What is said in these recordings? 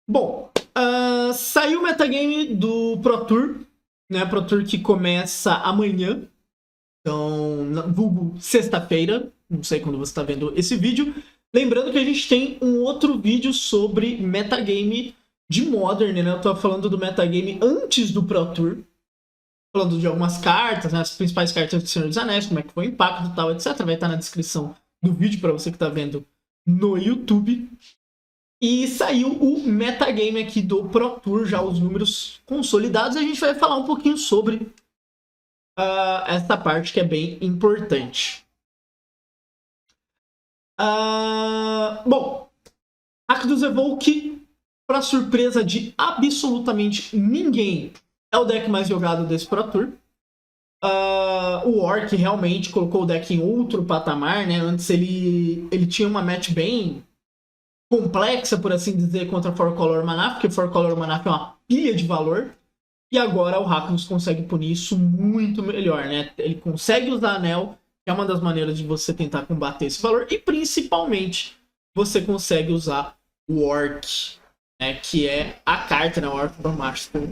Bom, saiu o metagame do Pro Tour, né? Pro Tour que começa amanhã, então, vulgo sexta-feira, não sei quando você está vendo esse vídeo. Lembrando que a gente tem um outro vídeo sobre metagame de Modern, né? Eu tô falando do metagame antes do Pro Tour, falando de algumas cartas, né? As principais cartas do Senhor dos Anéis, como é que foi o impacto e tal, etc. Vai estar na descrição do vídeo para você que está vendo no YouTube. E saiu o metagame aqui do Pro Tour, já os números consolidados. A gente vai falar um pouquinho sobre essa parte que é bem importante. Bom, Rakdos Evoke, para surpresa de absolutamente ninguém, é o deck mais jogado desse Pro Tour. O Orc realmente colocou o deck em outro patamar, né? Antes ele tinha uma match bem complexa, por assim dizer, contra Four Color Manaf, porque Four Color Manaf é uma pilha de valor. E agora o Rakdos consegue punir isso muito melhor, né? Ele consegue usar anel, que é uma das maneiras de você tentar combater esse valor. E principalmente, você consegue usar o Orc, né? Que é a carta, né? O Orc from Master,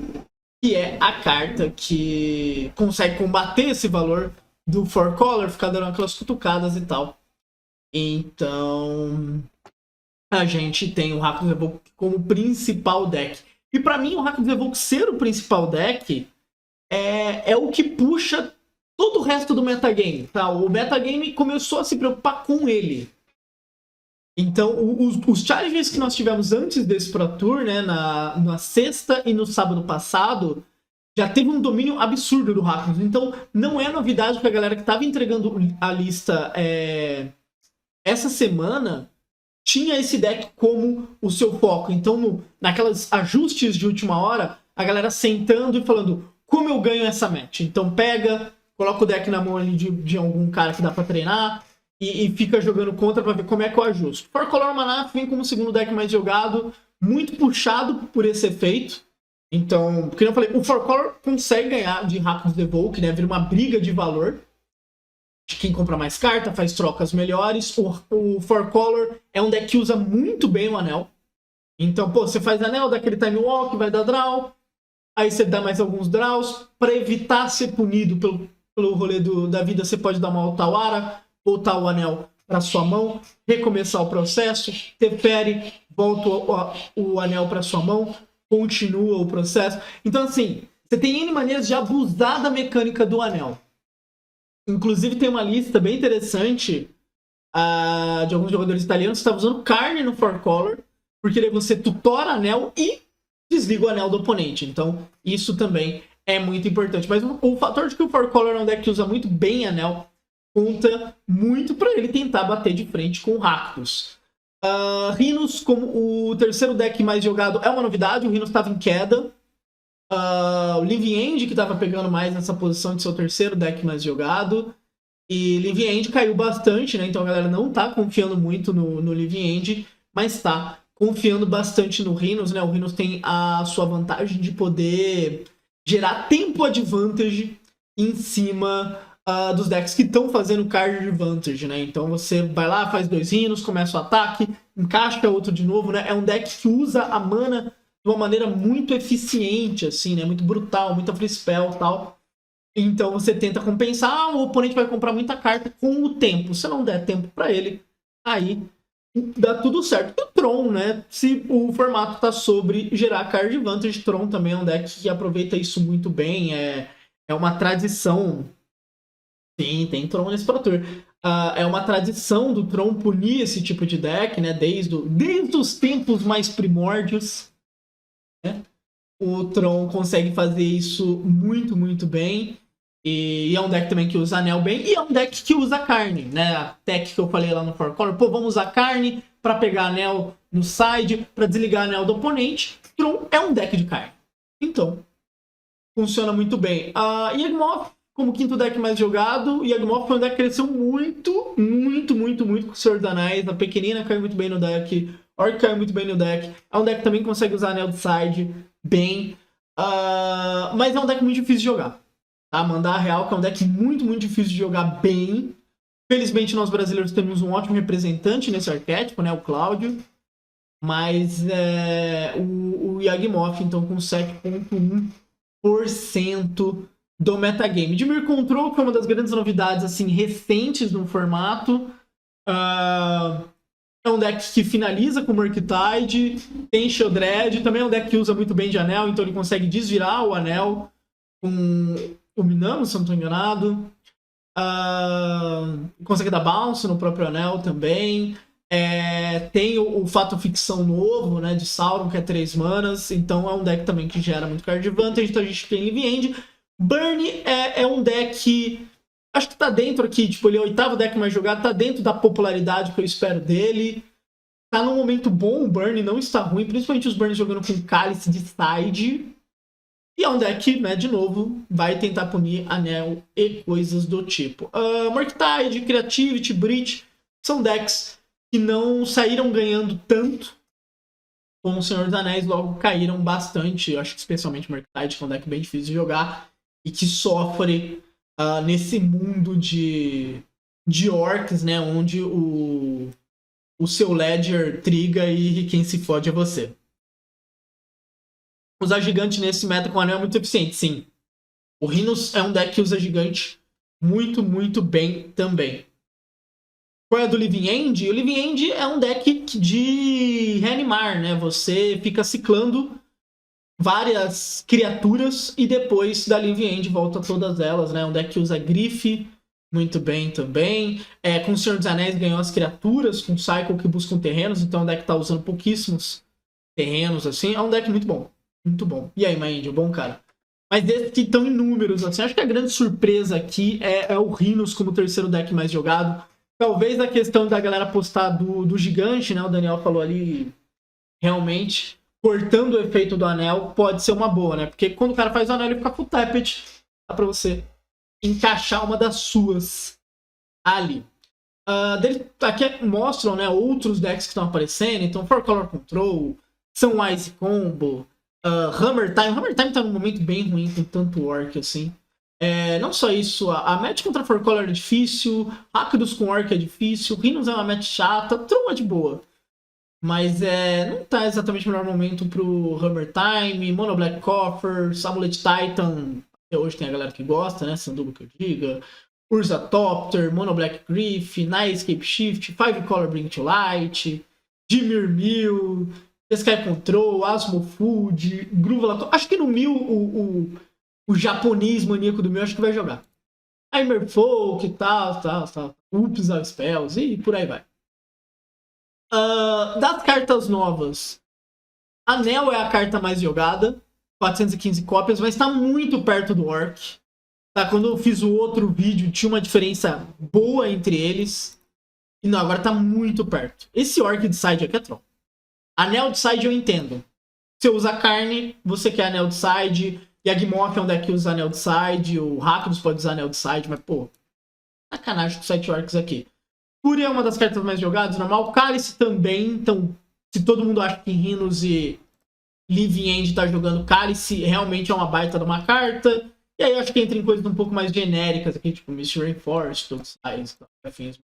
que é a carta que consegue combater esse valor do Four Color, ficar dando aquelas cutucadas e tal. Então, a gente tem o Rakdos Evoke como principal deck. E para mim, o Rakdos Evoke ser o principal deck é o que puxa todo o resto do metagame. Tá? O metagame começou a se preocupar com ele. Então, os challenges que nós tivemos antes desse Pro Tour, né, na sexta e no sábado passado, já teve um domínio absurdo do Rakdos. Então, não é novidade que a galera que estava entregando a lista essa semana tinha esse deck como o seu foco. Então, naquelas ajustes de última hora, a galera sentando e falando como eu ganho essa match. Então pega, coloca o deck na mão ali de algum cara que dá pra treinar e fica jogando contra pra ver como é que eu ajusto. Four Color Manaf vem como o segundo deck mais jogado, muito puxado por esse efeito. Então, como eu falei, o Four Color consegue ganhar de Rakdos Evoke, né? Vira uma briga de valor. De quem compra mais carta, faz trocas melhores. O Four Color é um deck que usa muito bem o anel. Então, pô, você faz anel, dá aquele time walk, vai dar draw. Aí você dá mais alguns draws. Para evitar ser punido pelo rolê da vida, você pode dar uma Otawara, voltar o anel para sua mão, recomeçar o processo, tefere, volta o anel para sua mão, continua o processo. Então, assim, você tem N maneiras de abusar da mecânica do anel. Inclusive tem uma lista bem interessante de alguns jogadores italianos que estavam usando carne no Four Color, porque daí você tutora anel e desliga o anel do oponente. Então isso também é muito importante. Mas o fator de que o Four Color é um deck que usa muito bem anel conta muito para ele tentar bater de frente com o Rakdos. Rhinos, como o terceiro deck mais jogado, é uma novidade. O Rhinos estava em queda. O Living End, que estava pegando mais nessa posição de ser o terceiro deck mais jogado. E Living End caiu bastante, né? Então a galera não tá confiando muito no Living End, mas tá confiando bastante no Rhinos, né? O Rhinos tem a sua vantagem de poder gerar tempo advantage em cima dos decks que estão fazendo card advantage, né? Então você vai lá, faz 2 Rhinos, começa o ataque, encaixa outro de novo, né? É um deck que usa a mana de uma maneira muito eficiente, assim, né? Muito brutal, muita free spell e tal. Então você tenta compensar, o oponente vai comprar muita carta com o tempo. Se não der tempo para ele, aí dá tudo certo. E o Tron, né? Se o formato tá sobre gerar card advantage, Tron também é um deck que aproveita isso muito bem. É uma tradição. Sim, tem Tron nesse Pro Tour. É uma tradição do Tron punir esse tipo de deck, né? Desde os tempos mais primórdios. Né? O Tron consegue fazer isso muito, muito bem. E é um deck também que usa anel bem. E é um deck que usa carne, né? A tech que eu falei lá no Four Color. Pô, vamos usar carne para pegar anel no side, para desligar anel do oponente. Tron é um deck de carne. Então, funciona muito bem. Yawgmoth, como quinto deck mais jogado. Yawgmoth foi um deck que cresceu muito, muito, muito, muito com o Senhor dos Anéis. A pequenina caiu muito bem no deck. Orc caiu muito bem no deck. É um deck que também consegue usar anel do side bem. Mas é um deck muito difícil de jogar. Tá? Mandar real, que é um deck muito, muito difícil de jogar bem. Felizmente, nós brasileiros temos um ótimo representante nesse arquétipo, né? O Cláudio. Mas o Yawgmoth, então, com 7,1% do metagame. Dimir Control, que é uma das grandes novidades assim, recentes no formato. É um deck que finaliza com Murktide, tem Shieldred, também é um deck que usa muito bem de anel, então ele consegue desvirar o anel com o Minamo, se eu não estou enganado. Consegue dar bounce no próprio anel também. Tem o fato ficção novo, né, de Sauron, que é 3 manas, então é um deck também que gera muito card advantage. Então a gente tem Living End. Burn é um deck, acho que tá dentro aqui, tipo, ele é o 8º deck mais jogado, tá dentro da popularidade que eu espero dele. Tá num momento bom, o Burn não está ruim, principalmente os Burns jogando com Cálice de side. E é um deck, né, de novo, vai tentar punir anel e coisas do tipo. Murktide, Creativity, Breach são decks que não saíram ganhando tanto como o Senhor dos Anéis, logo caíram bastante. Eu acho que especialmente Murktide, que é um deck bem difícil de jogar e que sofre nesse mundo de orcs, né, onde o seu Ledger triga e quem se fode é você. Usar gigante nesse meta com anel é muito eficiente, sim. O Rhinos é um deck que usa gigante muito, muito bem também. Qual é a do Living End? O Living End é um deck de reanimar, né? Você fica ciclando várias criaturas e depois da Living End volta todas elas, né? Um deck que usa grife muito bem também. Com o Senhor dos Anéis ganhou as criaturas, com Cycle que buscam terrenos, então o deck tá usando pouquíssimos terrenos, assim. É um deck muito bom. Muito bom. E aí, Mind, bom, cara? Mas desses que estão em números, assim, acho que a grande surpresa aqui é o Rhinos como o terceiro deck mais jogado. Talvez a questão da galera apostar do gigante, né? O Daniel falou ali, realmente, cortando o efeito do anel, pode ser uma boa, né? Porque quando o cara faz o anel, ele fica full tapped. Dá pra você encaixar uma das suas ali. Aqui mostram, né, outros decks que estão aparecendo. Então, For Color Control, Sunwise Combo, Hammer Time. Hammer Time tá num momento bem ruim com tanto Orc, assim. Não só isso, a match contra For Color é difícil, Rakdos com Orc é difícil, Rhinos é uma match chata, Tron é de boa. Mas não tá exatamente o melhor momento pro Hammer Time, Mono Black Coffer, Amulet Titan, até hoje tem a galera que gosta, né? Sanduba que eu diga. Urzatopter, Mono Black Griff, Nightscape Shift, Five Color Bring to Light, Dimir Mill, Sky Control, Asmo Food, Gruvelator. Acho que no Mill o japonês maníaco do Mill acho que vai jogar. Heimerfolk e tal. Ups ao Spells e por aí vai. Das cartas novas, Anel é a carta mais jogada, 415 cópias, mas está muito perto do Orc. Tá? Quando eu fiz o outro vídeo, tinha uma diferença boa entre eles. E não, agora tá muito perto. Esse Orc de side aqui é troll. Anel de side eu entendo. Você usa carne, você quer anel de side. Yawgmoth é um deck que usa anel de side. O Rakdos pode usar anel de side, mas pô, sacanagem com 7 Orcs aqui. Fúria é uma das cartas mais jogadas, normal. Cálice também, então se todo mundo acha que Rhinos e Living End tá jogando Cálice, realmente é uma baita de uma carta. E aí eu acho que entra em coisas um pouco mais genéricas aqui, tipo Mystery Rainforest, todos sais, afins.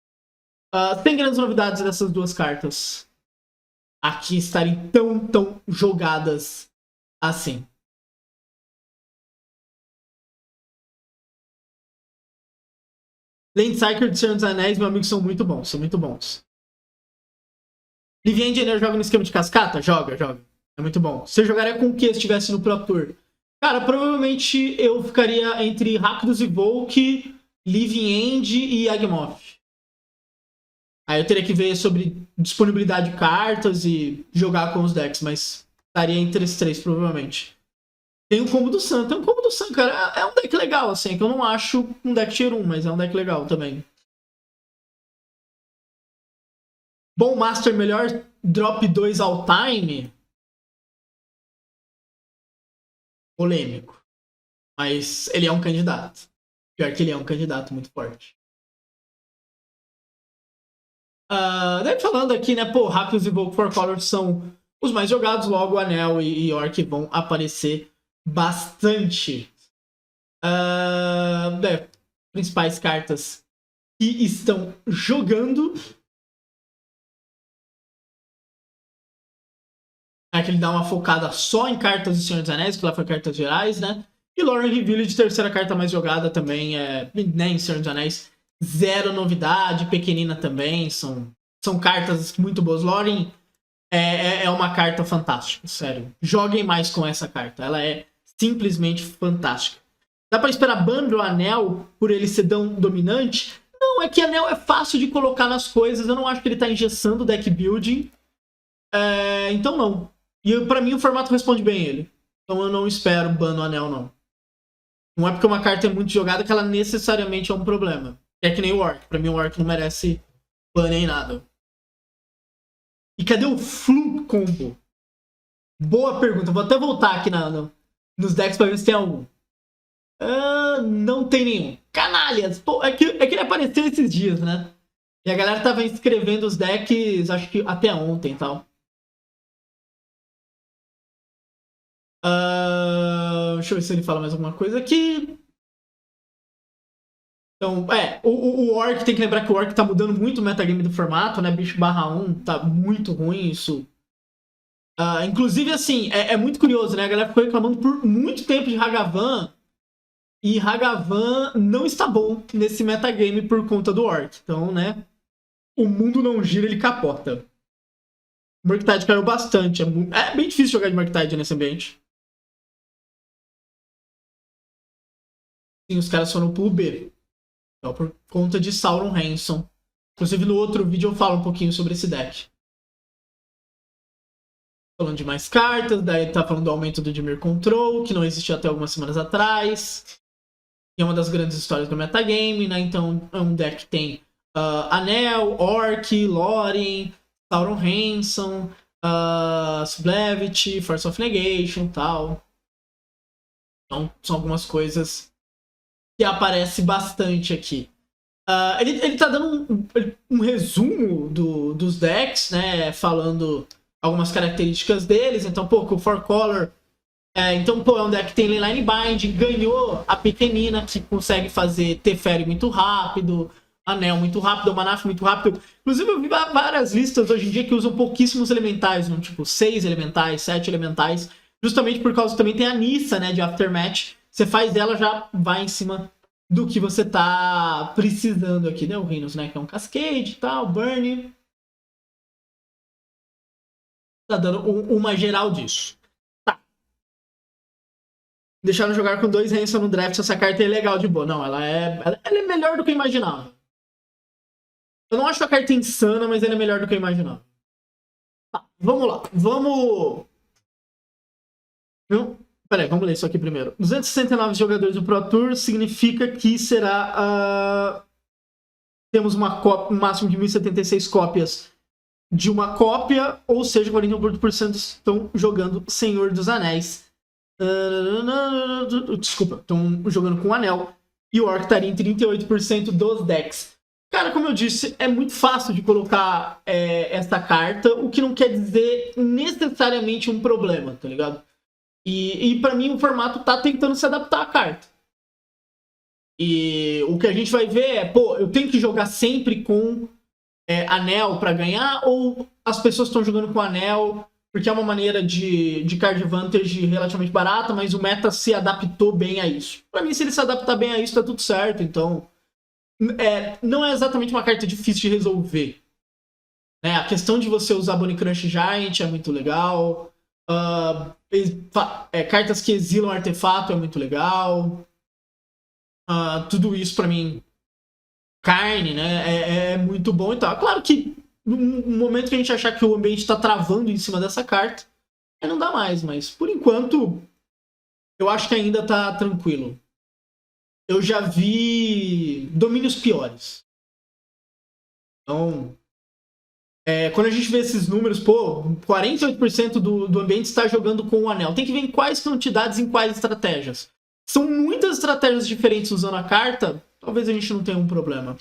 Tem grandes novidades dessas duas cartas aqui estarem tão jogadas assim. Landcycle de Senhor dos Anéis, meu amigo, são muito bons, são muito bons. Living Engineer joga no esquema de cascata? Joga. É muito bom. Você jogaria com o que se estivesse no Pro Tour? Cara, provavelmente eu ficaria entre Rakdos e Volk, Living End e Yawgmoth. Aí eu teria que ver sobre disponibilidade de cartas e jogar com os decks, mas estaria entre esses três, provavelmente. Tem o combo do Sun. Tem o combo do Sun, cara. É um deck legal, assim, que eu não acho um deck tier 1, mas é um deck legal também. Bom Master, melhor drop 2 all time? Polêmico. Mas ele é um candidato. Pior que ele é um candidato muito forte. Daí falando aqui, né, pô, Rakdos e Volk for Color são os mais jogados, logo Anel e Orc vão aparecer bastante. Principais cartas que estão jogando. É que ele dá uma focada só em cartas do Senhor dos Anéis, que lá foi cartas gerais, né? E Lorien Revealed, de terceira carta mais jogada também, né, em Senhor dos Anéis. Zero novidade, pequenina também, são cartas muito boas. Lorien é uma carta fantástica, sério. Joguem mais com essa carta, ela é simplesmente fantástica. Dá pra esperar ban do Anel por ele ser tão dominante? Não, é que Anel é fácil de colocar nas coisas, eu não acho que ele tá engessando o deck building. Então não. E pra mim o formato responde bem ele. Então eu não espero ban no Anel, não. Não é porque uma carta é muito jogada que ela necessariamente é um problema. É que nem o Orc. Pra mim o Orc não merece ban nem nada. E cadê o Flum Combo? Boa pergunta. Vou até voltar aqui nos decks pra ver se tem algum. Não tem nenhum. Canalhas! Pô, é que ele apareceu esses dias, né? E a galera tava escrevendo os decks, acho que até ontem e tal. Deixa eu ver se ele fala mais alguma coisa aqui. Então, o Orc, tem que lembrar que o Orc tá mudando muito o metagame do formato, né? Bicho /1 tá muito ruim isso. Inclusive, assim, é muito curioso, né? A galera ficou reclamando por muito tempo de Hagavan. E Hagavan não está bom nesse metagame por conta do Orc. Então, né? O mundo não gira, ele capota. Murktide caiu bastante. É bem difícil jogar de Murktide nesse ambiente. Sim, os caras foram pro B. Então, por conta de Sauron Hanson. Inclusive, no outro vídeo eu falo um pouquinho sobre esse deck. Falando de mais cartas, daí tá falando do aumento do Dimir Control, que não existia até algumas semanas atrás. E é uma das grandes histórias do metagame, né? Então, é um deck que tem Anel, Orc, Lórien, Sauron Hanson, Sublevity, Force of Negation e tal. Então, são algumas coisas que aparecem bastante aqui. Ele tá dando um resumo dos decks, né? Falando algumas características deles. Então, pô, o Four Color. Então, pô, é um deck que tem Leyline Bind, ganhou a pequenina, que consegue fazer Teferi muito rápido, Anel muito rápido, Manaf muito rápido. Inclusive, eu vi várias listas hoje em dia que usam pouquíssimos elementais, né? Tipo 6 elementais, 7 elementais, justamente por causa que também tem a Nissa, né, de Aftermath. Você faz dela, já vai em cima do que você tá precisando aqui, né? O Rhinos, né, que é um Cascade e tal, Burn. Tá dando uma geral disso. Deixaram jogar com 2 Hanson no draft, essa carta é legal de boa. Não, ela é melhor do que eu imaginava. Eu não acho a carta insana, mas ela é melhor do que eu imaginava. Tá, vamos lá. Vamos... Peraí, vamos ler isso aqui primeiro. 269 jogadores do Pro Tour significa que será... Temos um máximo de 1076 cópias de uma cópia, ou seja, 41% estão jogando Senhor dos Anéis. Desculpa, estão jogando com o Anel. E o Orc estaria em 38% dos decks. Cara, como eu disse, é muito fácil de colocar essa carta, o que não quer dizer necessariamente um problema, tá ligado? E pra mim o formato tá tentando se adaptar à carta. E o que a gente vai ver é, pô, eu tenho que jogar sempre com Anel pra ganhar, ou as pessoas estão jogando com Anel porque é uma maneira de card advantage relativamente barata, mas o meta se adaptou bem a isso. Pra mim, se ele se adaptar bem a isso, tá tudo certo. Então, não é exatamente uma carta difícil de resolver. Né? A questão de você usar Bonnie Crush Giant é muito legal. Cartas que exilam artefato é muito legal. Tudo isso, pra mim, carne, né? É muito bom e tal. Claro que no momento que a gente achar que o ambiente tá travando em cima dessa carta, não dá mais, mas por enquanto eu acho que ainda tá tranquilo. Eu já vi domínios piores. Então, quando a gente vê esses números, pô, 48% do ambiente está jogando com o anel. Tem que ver em quais quantidades, em quais estratégias. São muitas estratégias diferentes usando a carta, talvez a gente não tenha um problema.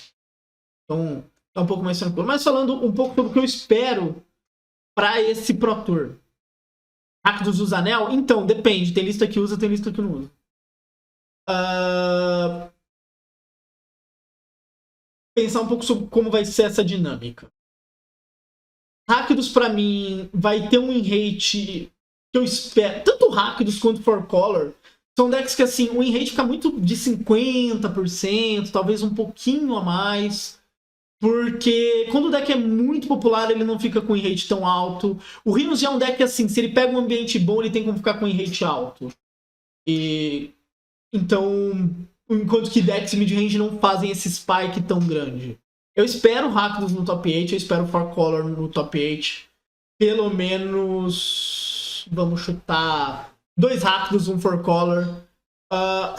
Então, tá um pouco mais tranquilo. Mas falando um pouco sobre o que eu espero para esse Pro Tour. Rakdos usa anel? Então, depende. Tem lista que usa, tem lista que não usa. Pensar um pouco sobre como vai ser essa dinâmica. Rakdos, pra mim, vai ter um win-rate que eu espero. Tanto Rakdos quanto For Color são decks que, assim, o win-rate fica muito de 50%, talvez um pouquinho a mais. Porque quando o deck é muito popular, ele não fica com win-rate tão alto. O Rhinos já é um deck assim, se ele pega um ambiente bom, ele tem como ficar com win-rate alto. E então, enquanto que decks mid-range não fazem esse spike tão grande. Eu espero Rakdos no top 8, eu espero For Color no top 8. Pelo menos, vamos chutar 2 Rakdos, um For Color.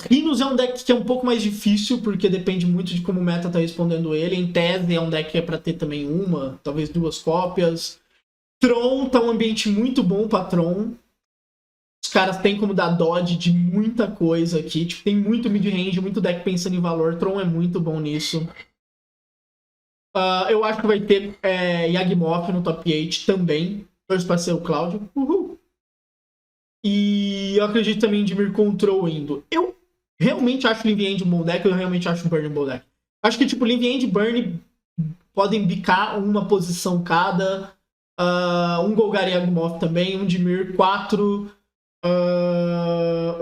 Rhinos é um deck que é um pouco mais difícil, porque depende muito de como o meta tá respondendo ele. Em tese, é um deck que é pra ter também uma, talvez 2 cópias. Tron tá um ambiente muito bom pra Tron. Os caras têm como dar dodge de muita coisa aqui. Tipo, tem muito mid-range, muito deck pensando em valor. Tron é muito bom nisso. Eu acho que vai ter Yagmoth no top 8 também. Torço pra ser o Cláudio. Uhul! E eu acredito também em Dimir Control indo. Eu realmente acho Living End um bom deck, eu realmente acho o Burn um bom deck. Acho que, tipo, Living End e Burn podem bicar uma posição cada. Um Golgari Yagmoth também, um Dimir, 4.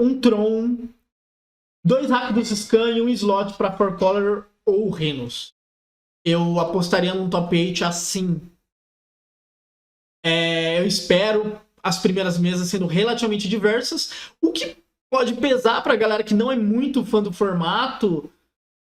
Um Tron. 2 Rakdos Scan e um slot pra For Color ou Rhinos. Eu apostaria num top 8 assim. Eu espero as primeiras mesas sendo relativamente diversas. O que pode pesar pra galera que não é muito fã do formato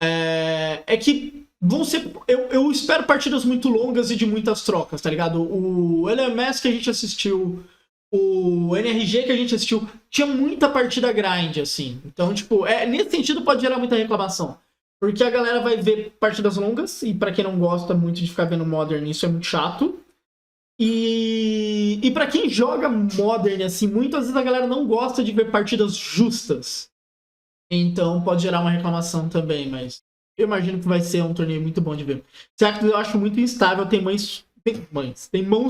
é que vão ser. Eu espero partidas muito longas e de muitas trocas, tá ligado? O LMS que a gente assistiu, o NRG que a gente assistiu, tinha muita partida grind, assim. Então, tipo, nesse sentido pode gerar muita reclamação. Porque a galera vai ver partidas longas, e pra quem não gosta muito de ficar vendo Modern, isso é muito chato. E pra quem joga Modern, assim, muitas vezes a galera não gosta de ver partidas justas. Então pode gerar uma reclamação também, mas eu imagino que vai ser um torneio muito bom de ver. Certo, eu acho muito instável, tem mãos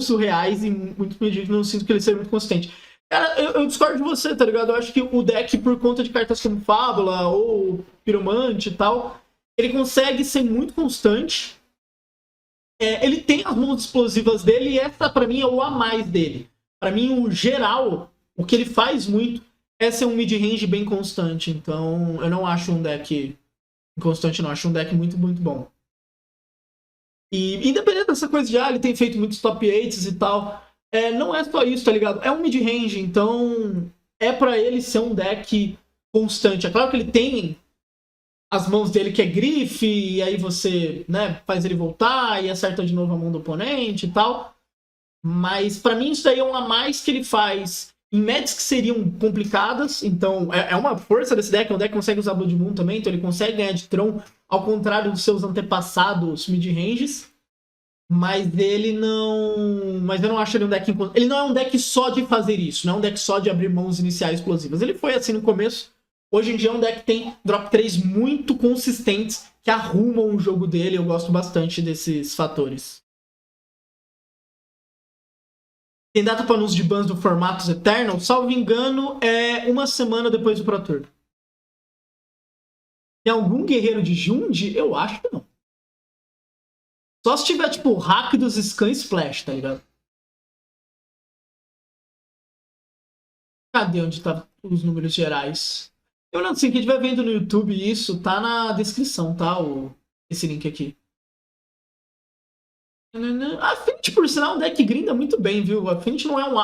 surreais e muito pedido, não sinto que ele seja muito consistente. Cara, eu discordo de você, tá ligado? Eu acho que o deck, por conta de cartas como Fábula ou Piromante e tal, ele consegue ser muito constante. Ele tem as mãos explosivas dele e essa, pra mim, é o a mais dele. Pra mim, o geral, o que ele faz muito é ser um mid-range bem constante. Então, eu não acho um deck inconstante, não. Acho um deck muito, muito bom. E independente dessa coisa de, ele tem feito muitos top 8s e tal, não é só isso, tá ligado? É um mid-range, então é pra ele ser um deck constante. É claro que ele tem as mãos dele que é grife, e aí você, né, faz ele voltar e acerta de novo a mão do oponente e tal. Mas pra mim isso daí é um a mais que ele faz em matches que seriam complicadas. Então é uma força desse deck, é um deck que consegue usar Blood Moon também, então ele consegue ganhar de Tron, ao contrário dos seus antepassados mid-ranges. Mas ele não. Mas eu não acho ele um deck. Ele não é um deck só de fazer isso, não é um deck só de abrir mãos iniciais explosivas. Ele foi assim no começo. Hoje em dia é um deck que tem drop 3 muito consistentes que arrumam o jogo dele. Eu gosto bastante desses fatores. Tem data para anúncio de bans do Formatos Eternal? Salvo engano, é uma semana depois do Pro Tour. Tem algum guerreiro de Jund? Eu acho que não. Só se tiver, tipo, hack dos Scan Splash, tá ligado? Cadê onde tá os números gerais? Eu não sei, quem estiver vendo no YouTube isso, tá na descrição, tá? Esse link aqui. A Affinity, por sinal, é um deck grinda muito bem, viu? O Affinity não é um...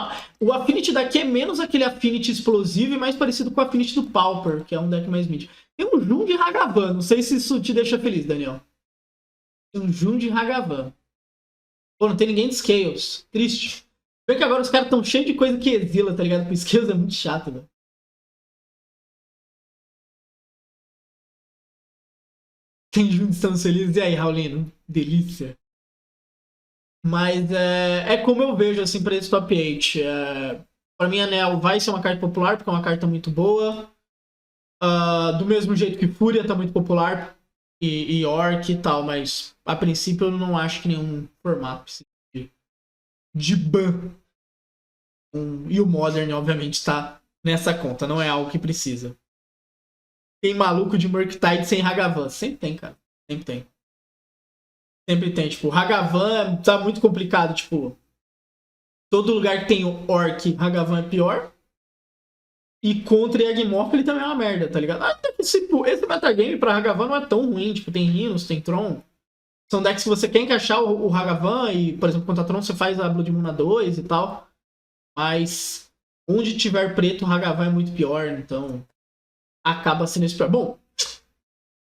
O Affinity daqui é menos aquele Affinity explosivo e mais parecido com o Affinity do Pauper, que é um deck mais mid. Tem um Jund de Hagavan, não sei se isso te deixa feliz, Daniel. Tem um Jund de Hagavan. Pô, não tem ninguém de Scales. Triste. Vê que agora os caras tão cheios de coisa que exila, tá ligado? Porque Scales é muito chato, velho. Tem Jund estamos felizes. E aí, Raulino? Delícia. Mas como eu vejo, assim, pra esse top 8. Pra mim, Anel vai ser uma carta popular, porque é uma carta muito boa. Do mesmo jeito que Fúria tá muito popular. E Orc e tal, mas a princípio eu não acho que nenhum formato precisa de ban. E o Modern, obviamente, está nessa conta. Não é algo que precisa. Tem maluco de Murktide sem Hagavan. Sempre tem, cara. Sempre tem. Sempre tem. Tipo, Hagavan tá muito complicado. Tipo, Todo lugar que tem o Orc, Hagavan é pior. E contra Yagmoth ele também é uma merda, tá ligado? Até que, tipo, esse metagame pra Hagavan não é tão ruim. Tipo, tem Rhinos, tem Tron. São decks que você quer encaixar o Hagavan e, por exemplo, contra Tron você faz a Blood Moon na 2 e tal. Mas onde tiver preto, o Hagavan é muito pior, então acaba sendo esse pior. Bom,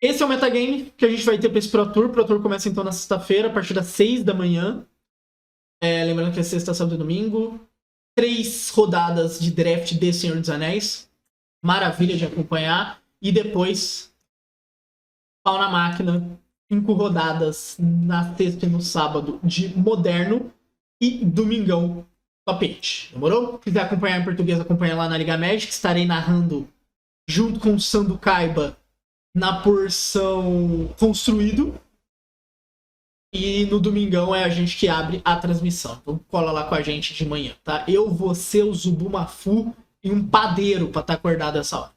esse é o metagame que a gente vai ter pra esse Pro Tour. O Pro Tour começa então na sexta-feira, a partir das 6 da manhã. Lembrando que é sexta, sábado e domingo. 3 rodadas de draft de Senhor dos Anéis. Maravilha de acompanhar. E depois, pau na máquina. 5 rodadas na sexta e no sábado de Moderno. E domingão, Top 8. Demorou? Se quiser acompanhar em português, acompanha lá na Liga Magic. Estarei narrando junto com o Sando Kaiba na porção construído. E no domingão é a gente que abre a transmissão. Então cola lá com a gente de manhã, tá? Eu, você, o Zubumafu e um padeiro pra estar acordado essa hora.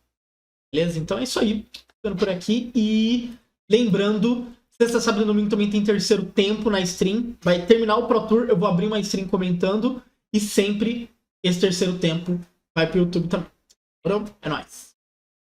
Beleza? Então é isso aí. Ficando por aqui. E lembrando, sexta, sábado e domingo também tem terceiro tempo na stream. Vai terminar o Pro Tour, eu vou abrir uma stream comentando. E sempre esse terceiro tempo vai pro YouTube também. É nóis.